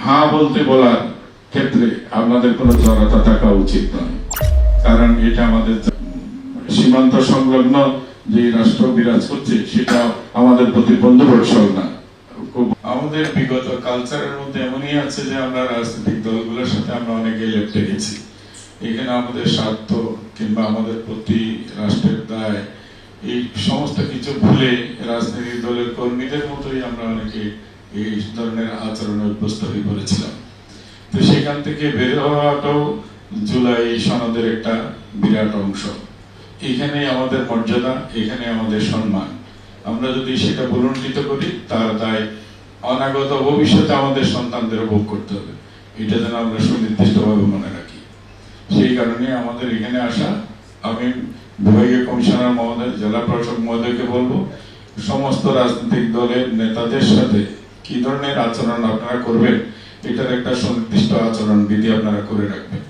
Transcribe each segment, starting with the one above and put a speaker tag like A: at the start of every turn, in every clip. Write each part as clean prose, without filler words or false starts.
A: হ্যাঁ বলতে বলার ক্ষেত্রে আপনাদের কোনো জড়তা থাকা উচিত নয়, কারণ এটা আমাদের সীমান্ত সংলগ্ন যে রাষ্ট্র বিরাজ করছে সেটা আমাদের প্রতি বন্ধুবৎসল না। আমাদের বিগত কালচারের মধ্যে এমনই আছে যে আমরা রাজনৈতিক দলগুলোর সাথে আমরা অনেকে লেপটে গেছি। এখানে আমাদের স্বার্থ কিংবা আমাদের প্রতি রাষ্ট্রের দায় এই সমস্ত কিছু ভুলে রাজনৈতিক দলের কর্মীদের মতোই আমরা অনেকে এই ধরনের আচরণে অভ্যস্ত হয়ে পড়েছিলাম। তো সেখান থেকে বের হওয়াটাও জুলাই সনদের একটা বিরাট অংশ। এখানে আমাদের মর্যাদা, এখানে আমাদের সম্মান। আমরা যদি সেটা পুনর্লিখিত করি তার দায় অনাগত ভবিষ্যতে আমাদের সন্তানদের ভোগ করতে হবে। এটা যেন আমরা সুনির্দিষ্টভাবে মনে রাখি। সেই কারণে আমাদের এখানে আসা, আমি বিভাগীয় কমিশনার মহোদয়, জেলা প্রশাসক মহোদয়কে বলবো সমস্ত রাজনৈতিক দলের নেতাদের সাথে কি ধরনের আচরণ আপনারা করবেন এটার একটা সুনির্দিষ্ট আচরণ বিধি আপনারা করে রাখবেন।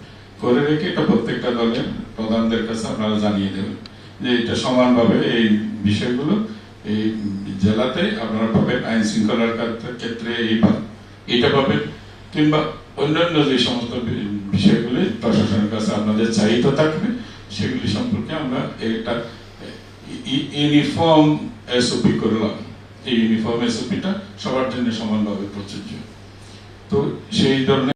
A: করে রেখে এটা প্রত্যেকটা দলের প্রধানদের কাছে আপনারা জানিয়ে দেবেন যে এটা সমানভাবে এই বিষয়গুলো এই জেলাতে আপনারা পাবেন। আইন শৃঙ্খলার ক্ষেত্রে এটা পাবেন, কিংবা অন্যান্য যে সমস্ত বিষয়গুলি প্রশাসনের কাছে আপনাদের চাহিদা থাকবে সেগুলি সম্পর্কে আমরা একটা ইউনিফর্ম এসওপি করলাম। এই ইউনিফর্ম এসওপিটা সবার জন্য সমানভাবে প্রযোজ্য। তো সেই ধরনের